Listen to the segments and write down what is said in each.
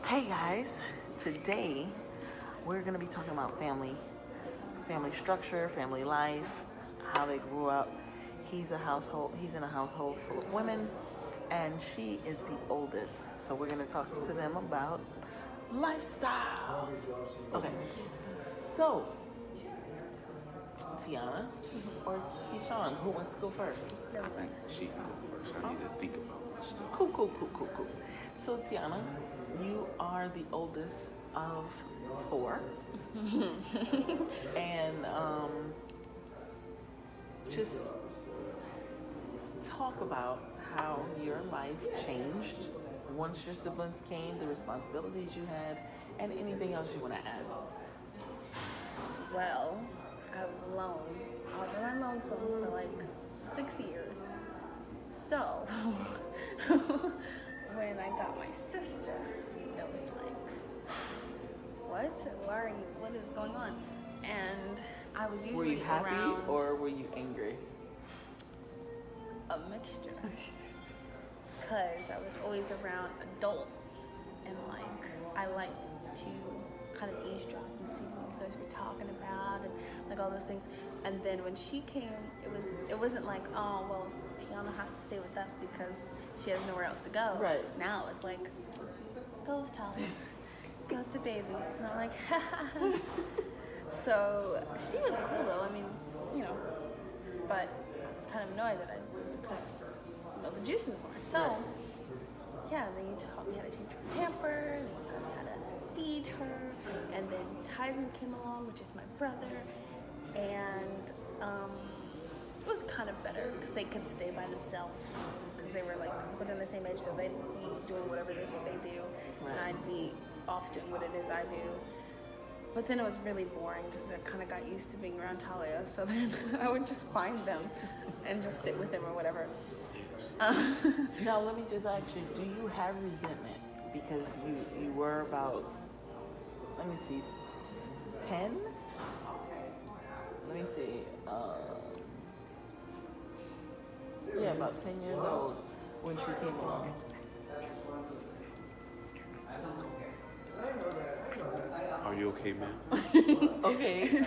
Hey guys, today we're going to be talking about family structure, family life, how they grew up. He's in a household full of women and she is the oldest. So we're going to talk to them about lifestyles. Okay. So, Tiana or Keyshawn, who wants to go first? I think she can go first. I need to think about my stuff. Cool. So, Tiana, you are the oldest of four. And just talk about how your life changed once your siblings came, the responsibilities you had, and anything else you want to add. Well, I was alone. I was on my lonesome for like 6 years. So, when I got my sister, it was like, what? Why are you? What is going on? And I was usually Were you happy around or were you angry? a mixture. Because I was always around adults, and like I liked to kind of eavesdrop and see what you guys were talking about and like all those things. And then when she came, it wasn't like, oh well, Tiana has to stay with us because she has nowhere else to go. Right. Now it's like, go with Tali, go with the baby, and I'm like, So she was cool though. I mean, but I was kind of annoyed that I couldn't know the juice anymore. So. Right. Yeah, then you taught me how to change her pamper, then you taught me how to feed her, and then Tyson came along, which is my brother, and it was kind of better because they could stay by themselves because they were like within the same age, so they'd be doing whatever it is that they do, and I'd be off doing what it is I do. But then it was really boring because I kind of got used to being around Talia, so then I would just find them and just sit with them or whatever. Now let me just ask you, do you have resentment because you were about, let me see, 10? Let me see, yeah, about 10 years old when she came along. Are you okay, ma'am? Okay.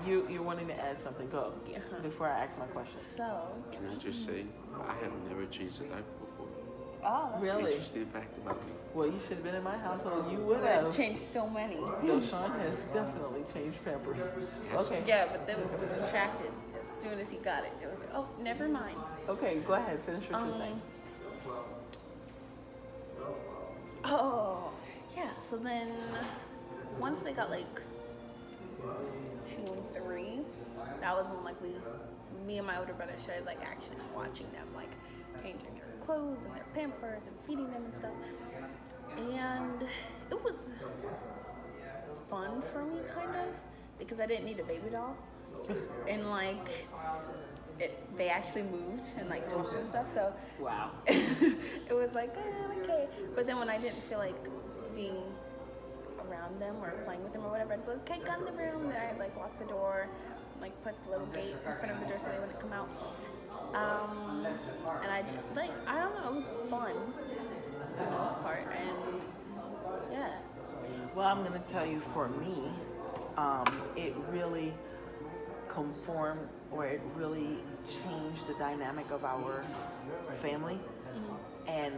You're wanting to add something, go, before I ask my question. So. Can I just say, I have never changed a diaper before. Oh. Really? Interesting fact about me. Well, you should have been in my household. You would have have. Changed so many. Yo, Sean has definitely changed Pampers. Okay. Yeah, but then it was contracted as soon as he got it. It was like, oh, never mind. Okay, go ahead. Finish what you're saying. Oh, yeah. So then, once they got like 2 and 3, that was when like me and my older brother started like actually watching them like changing their clothes and their Pampers and feeding them and stuff. And it was fun for me kind of because I didn't need a baby doll. And like they actually moved and like talked and stuff, so wow. It was like okay. But then when I didn't feel like being around them or playing with them or whatever, I'd be like, okay, go in the room. Then I'd like lock the door, like put the little gate in front of the door so they wouldn't come out. And I just, like, I don't know, it was fun for the most part, and yeah. Well, I'm gonna tell you, for me, it really conformed, or it really changed the dynamic of our family, and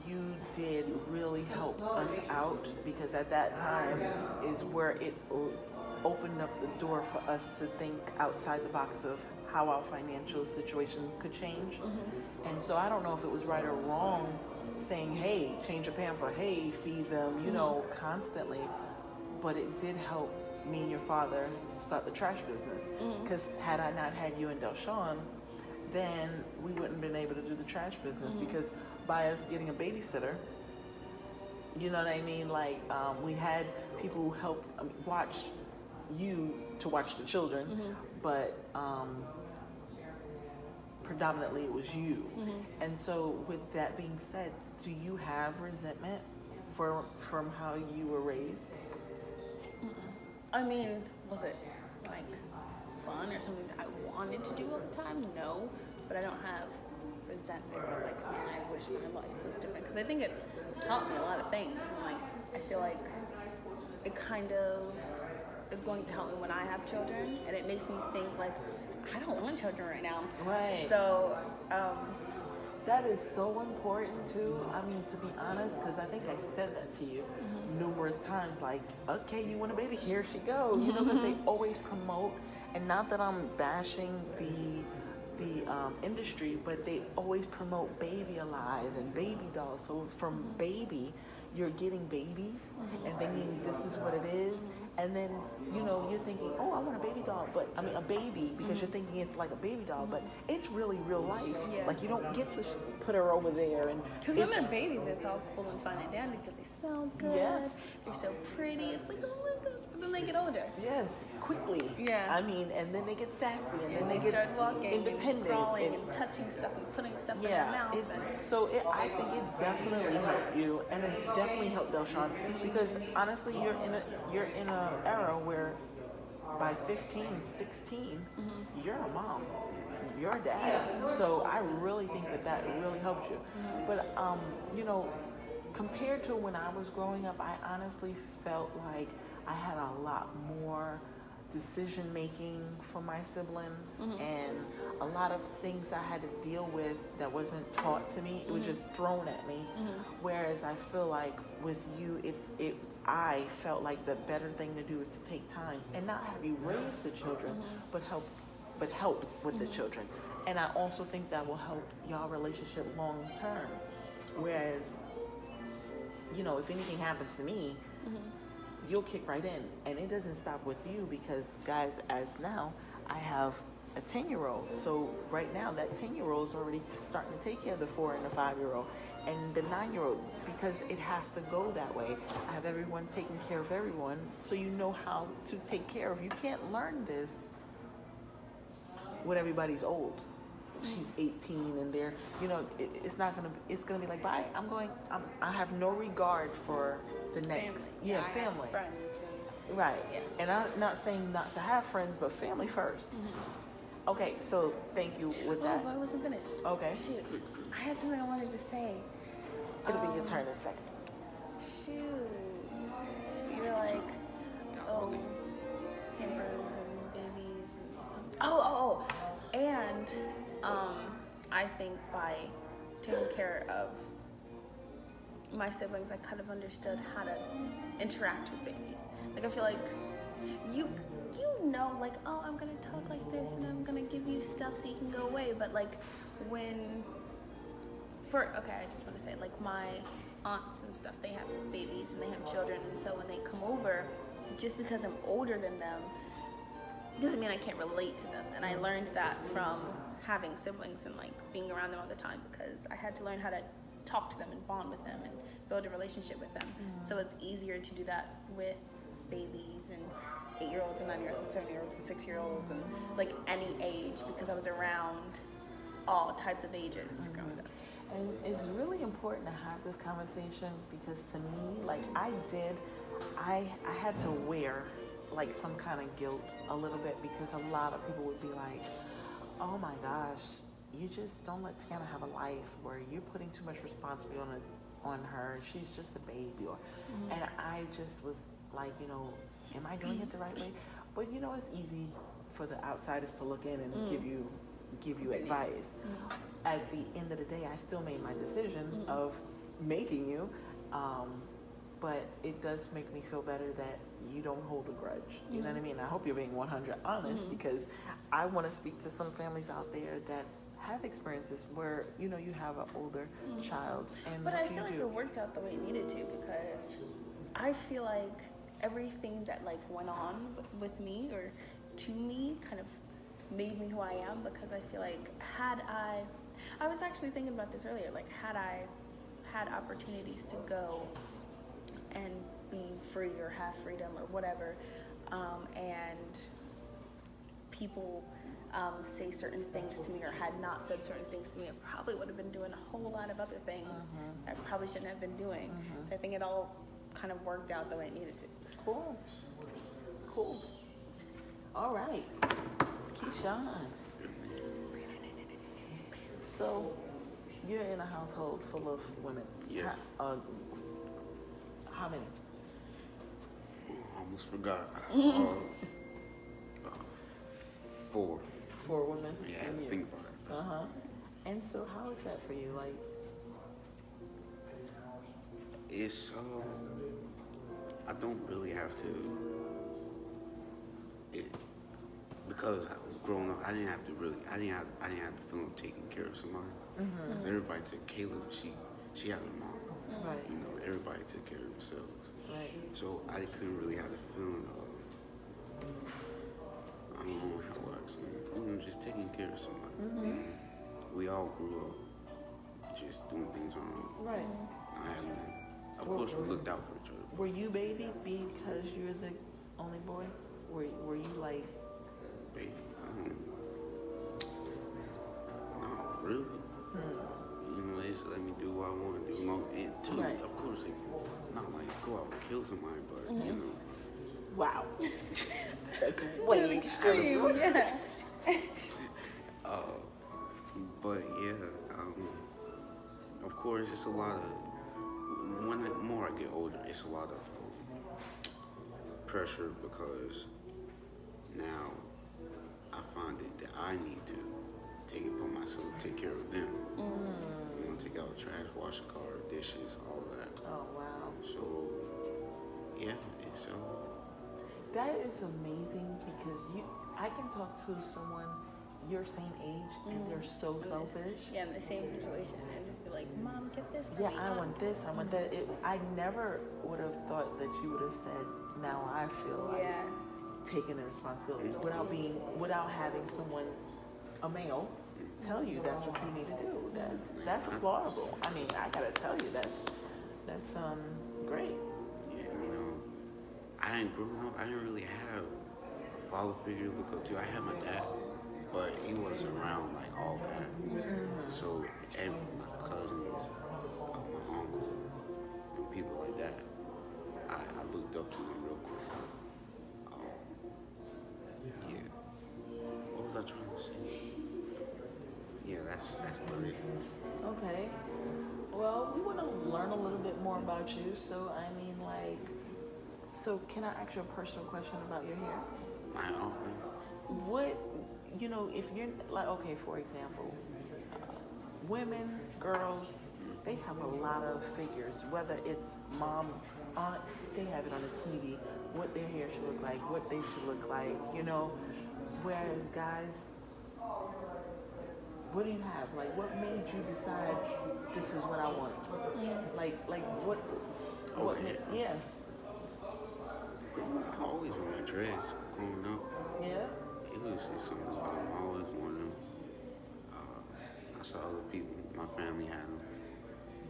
you did really help us out, because at that time is where it opened up the door for us to think outside the box of how our financial situation could change. And so I don't know if it was right or wrong saying, hey, change a pamper, hey, feed them, constantly, but it did help me and your father start the trash business, because had I not had you and Delshawn, then we wouldn't have been able to do the trash business, because by us getting a babysitter, you know what I mean? Like, we had people who helped watch you to watch the children, but predominantly it was you. And so with that being said, do you have resentment from how you were raised? I mean, was it like fun or something that I wanted to do all the time? No, but I don't have resentment or like, man, I wish my life was different. Because I think taught me a lot of things. And like, I feel like it kind of is going to help me when I have children, and it makes me think like, I don't want children right now. Right. So, That is so important too. I mean, to be honest, because I think I said that to you numerous times. Like, okay, you want a baby? Here she goes. You know, because they always promote, and not that I'm bashing the industry, but they always promote Baby Alive and baby dolls. So from baby, you're getting babies and thinking this is what it is. And then, you know, you're thinking, oh, I want a baby doll, but I mean a baby, because you're thinking it's like a baby doll, but it's really real life. Yeah. Like, you don't get to put her over there and because when they're babies, it's all cool and fun and dandy because they smell good. Yes. They're so pretty. It's like, oh my gosh. But then they get older. yes, quickly. Yeah. I mean, and then they get sassy, and then They they get start walking independent and crawling and- and touching stuff and putting stuff in their Yeah, mouth. I think it definitely helped you, and it definitely helped Delshawn, because honestly, you're in a era where by 15, 16, you're a mom, you're a dad. So I really think that really helped you. But you know, compared to when I was growing up, I honestly felt like I had a lot more decision making for my sibling, and a lot of things I had to deal with that wasn't taught to me. It was just thrown at me. Whereas I feel like with you, I felt like the better thing to do is to take time and not have you raise the children, but help with the children. And I also think that will help y'all relationship long term. Whereas, you know, if anything happens to me, you'll kick right in, and it doesn't stop with you, because guys, as now I have a 10-year-old, so right now that 10-year-old is already starting to take care of the 4 and the 5-year-old and the 9-year-old, because it has to go that way. I have everyone taking care of everyone, so you know how to take care of. You can't learn this when everybody's old. She's 18 and they're, you know, it's gonna be like, bye, I have no regard for the next. Family. I Family. have friends. Right. Yeah. And I'm not saying not to have friends, but family first. Okay, so thank you with that. Oh, but I wasn't finished. Okay. Shoot. I had something I wanted to say. It'll be your turn in a second. Shoot. You were like, oh, hampers and babies and something. And I think by taking care of my siblings, I kind of understood how to interact with babies. Like, I feel like you know, like, oh, I'm gonna talk like this and I'm gonna give you stuff so you can go away. But like, I just want to say, like, my aunts and stuff, they have babies and they have children, and so when they come over, just because I'm older than them doesn't mean I can't relate to them. And I learned that from having siblings and like being around them all the time, because I had to learn how to talk to them and bond with them and build a relationship with them. So it's easier to do that with babies and 8-year-olds and 9-year-olds and 7-year-olds and 6-year-olds and like any age, because I was around all types of ages growing up. And it's really important to have this conversation, because to me, like, I had to wear like some kind of guilt a little bit, because a lot of people would be like, oh my gosh, you just don't let Tiana have a life where you're putting too much responsibility on her. She's just a baby. And I just was like, you know, am I doing it the right way? But you know, it's easy for the outsiders to look in and give you advice. At the end of the day, I still made my decision of making you, but it does make me feel better that you don't hold a grudge. You know what I mean? I hope you're being 100 honest, because I want to speak to some families out there that have experiences where, you know, you have an older child. But I feel like it worked out the way it needed to, because I feel like everything that like went on with me or to me kind of made me who I am, because I feel like I was actually thinking about this earlier, like had I had opportunities to go and be free or have freedom or whatever, and people say certain things to me or had not said certain things to me, I probably would have been doing a whole lot of other things I probably shouldn't have been doing. So I think it all kind of worked out the way it needed to. Cool. All right. Keyshawn. So, You're in a household full of women. Yeah. How many? I almost forgot. 4. 4 women. Yeah, I had and to you. think about it. Uh-huh. And so how is that for you? Like, It's I don't really have to. Because I was growing up, I didn't have to feel taking care of somebody. Because everybody took Caleb. She had her mom. right, You know, everybody took care of themselves. right. So I couldn't really have the feeling of, I don't know how to explain it. You know, just taking care of somebody. We all grew up just doing things on our own. Right. Of course, we looked out for each other. Were you baby because you're the only boy? Were you like, Baby, no, really. You know, they just let me do what I want to do. No, and too, Right. of course, not like go out and kill somebody, but you know. wow, that's way Extreme, extreme. yeah. But yeah, of course, it's a lot of. More I get older, it's a lot of pressure because now I find that I need to take it upon myself to take care of them. You know, take out the trash, wash the car, dishes, all that. Oh wow, So yeah, it's that is amazing because I can talk to someone your same age and they're so selfish. Yeah, in the same situation. And just be like, Mom, get this for Yeah, me. I want this, I want that. I never would have thought that you would have said, now I feel like Yeah. taking the responsibility without having someone, a male, tell you that's what you need to do. That's applaudable. I mean, I gotta tell you, that's great. yeah, you know, I didn't grow up. I didn't really have a father figure to look up to. I had my dad, but he wasn't around like all that. So, and my cousins, my uncles, and people like that, I looked up to them real quick. Yeah. What was I trying to say? Yeah, that's about it. Okay. Well, we want to learn a little bit more about you. So, I mean, like, so can I ask you a personal question about your hair? My uncle. What, you know, if you're like, okay, for example, women, girls, they have a lot of figures, whether it's mom on it, they have it on the TV, what their hair should look like, what they should look like, you know, whereas guys, what do you have? Like, what made you decide this is what I want? Like what Okay. yeah, I always wanted dreads growing up. yeah, It was just something I always wanted them. I saw other people, my family had them.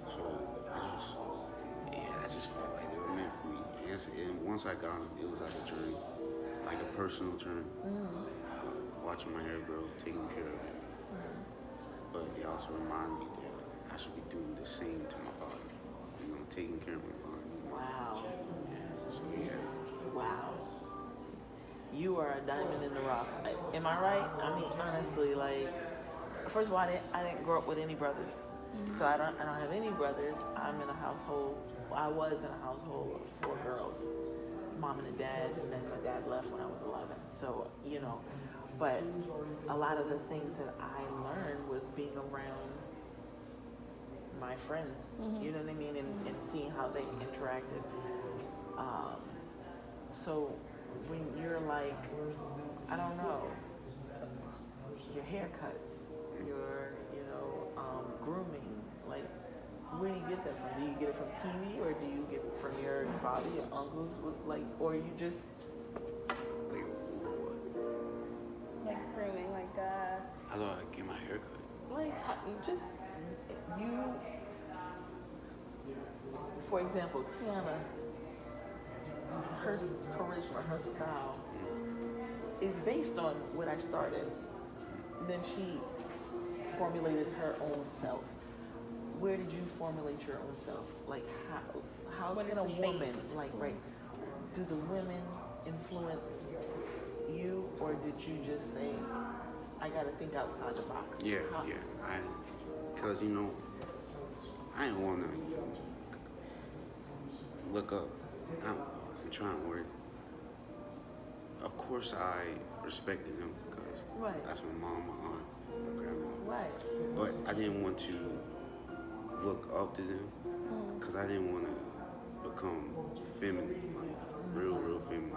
So I just felt like they were meant for me. And once I got them, it was like a journey, like a personal journey. Watching my hair grow, taking care of it. But it also reminded me that I should be doing the same to my body. You know, taking care of my body. wow, Yeah, so yeah. wow. You are a diamond in the rough. Am I right? I mean, honestly, like, first of all, I didn't grow up with any brothers, so I don't have any brothers. I was in a household of 4 girls, mom and a dad, and then my dad left when I was 11. So you know, but a lot of the things that I learned was being around my friends. You know what I mean, and seeing how they interacted. So when you're like, I don't know, your haircuts, your, you know, grooming, like, where do you get that from? Do you get it from TV or do you get it from your father, your uncles, like, or you just, Wait, what? Like grooming, like How do I get my hair cut? like, for example, Tiana, her charisma, her style is based on what I started. Then she formulated her own self. Where did you formulate your own self? Like how What can is a the woman, base? like, right, do the women influence you, or did you just say, I gotta think outside the box? Yeah, How- yeah. Because, you know, I didn't want to look up. I don't know. I'm trying to work. Of course, I respected them because Right. that's my mom, my aunt, my grandma. Right. But I didn't want to look up to them because I didn't want to become feminine, like real feminine.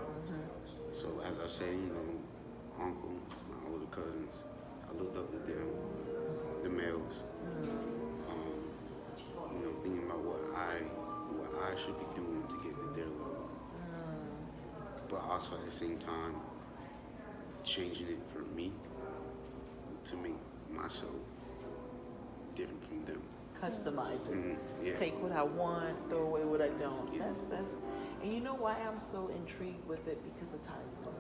So as I say, uncle, my older cousins, I looked up to them, the males. Thinking about what I should be doing to get to their level. But also at the same time, changing it for me to make myself different from them. Customize it. Yeah. Take what I want, throw away what I don't. Yeah. That's and you know why I'm so intrigued with it? Because of Tyson.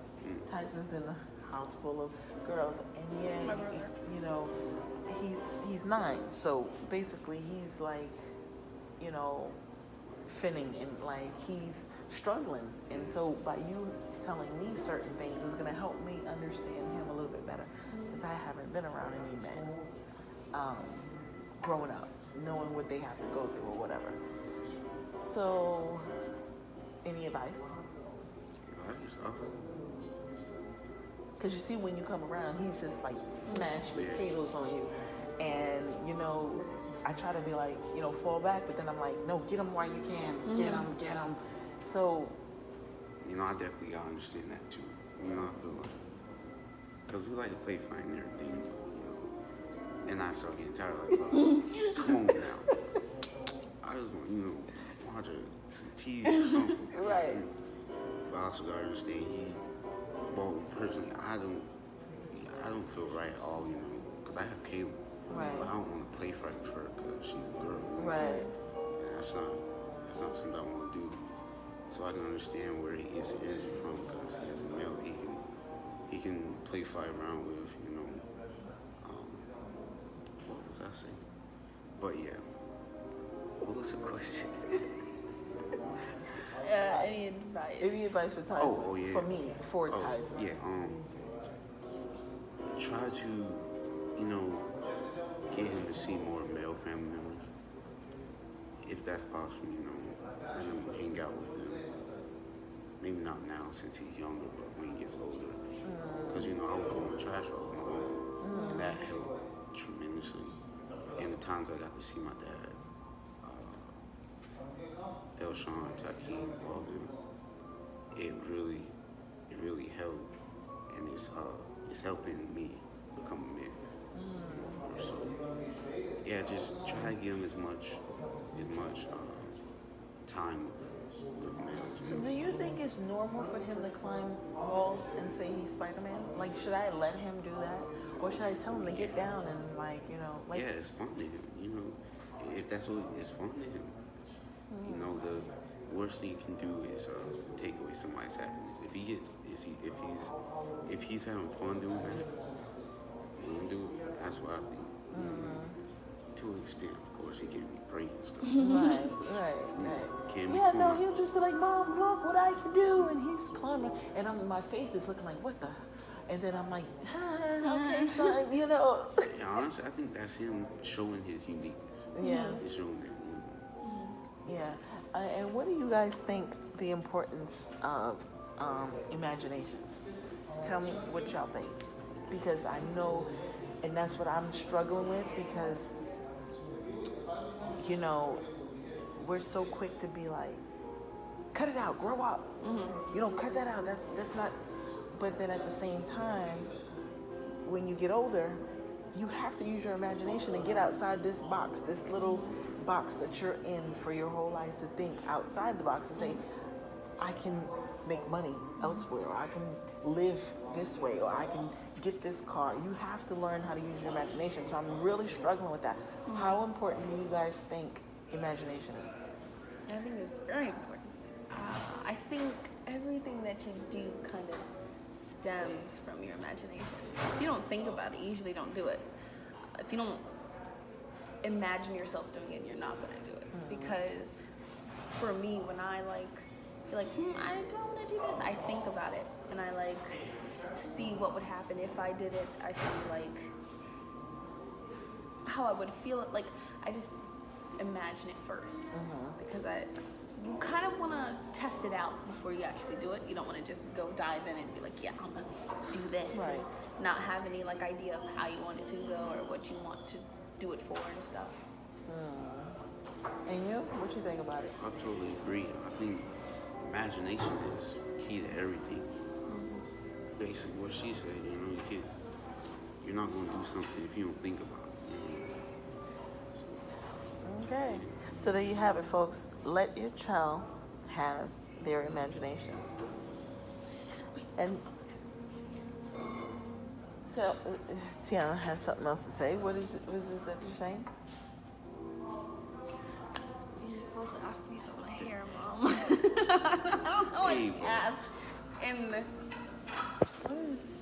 Tyson's in a house full of girls, and yeah, My brother. you know, he's 9, so basically he's like, finning and like he's struggling, and so by you telling me certain things is gonna help me understand him a little bit better, because I haven't been around any men. Growing up, knowing what they have to go through or whatever. So, any advice? Because you see, when you come around, he's just like smashed potatoes on you. And, I try to be like, fall back, but then I'm like, no, get him while you can. Get him. So, I definitely gotta understand that too. I feel like, because we like to play fight and everything. And I start getting tired, like, bro, come on now. I just want, watch some TV or something. Right. But I also gotta understand personally, I don't feel right at all, because I have Kayla. Right. But I don't want to play fight with her because she's a girl. Right. And that's not something I want to do. So I can understand where he gets the energy from, because as a male, he can play fight around with, what was I saying? But yeah, what was the question? Any advice? Any advice for Tyson? Oh, yeah. For me, for Tyson. Yeah, try to, get him to see more male family members. If that's possible, let him hang out with them. Maybe not now since he's younger, but when he gets older. Because, I would go on trash roll with my uncle. And that helped tremendously. And the times I got to see my dad, Elshawn, Takeem, all of them, it really helped. And it's helping me become a man. So, yeah, just try to give him as much time with males. So do you think it's normal for him to climb walls and say he's Spider-Man? Like, should I let him do that? Or should I tell him to get down and Yeah, it's fun to him, if that's what it's fun to him. The worst thing you can do is take away somebody's happiness. If he's having fun doing that, let him do it. That's what I think. To an extent, of course, he can't be breaking stuff. Right. Can't be Yeah, fun. no, he'll just be like, Mom, look what I can do. And he's climbing. And my face is looking like, what the? And then I'm like, okay, son, Yeah, honestly, I think that's him showing his uniqueness. Yeah. He's showing that. Yeah. And what do you guys think the importance of imagination? Tell me what y'all think. Because I know, and that's what I'm struggling with, because, we're so quick to be like, cut it out, grow up. Cut that out. That's not. But then at the same time, when you get older, you have to use your imagination and get outside this box, this little box that you're in for your whole life, to think outside the box and say, I can make money elsewhere, or I can live this way, or I can get this car. You have to learn how to use your imagination. So I'm really struggling with that. How important do you guys think imagination is? I think it's very important. I think everything that you do kind of stems from your imagination. If you don't think about it, you usually don't do it. If you don't imagine yourself doing it, you're not going to do it. Because for me, when I feel like, I don't want to do this, I think about it, and I see what would happen if I did it. I see how I would feel it. imagine it first, because you kind of want to test it out before you actually do it. You don't want to just go dive in and be like, yeah, I'm gonna do this, Right. and not have any like idea of how you want it to go or what you want to do it for and stuff. And you? What you think about it? I totally agree. I think imagination is key to everything. Basically, what she said, you know, you're not going to do something if you don't think about it. You know? Okay. So there you have it, folks. Let your child have their imagination. And so Tiana has something else to say. What is it that you're saying? You're supposed to ask me about my hair, Mom. I don't know what Hey, to ask. And What is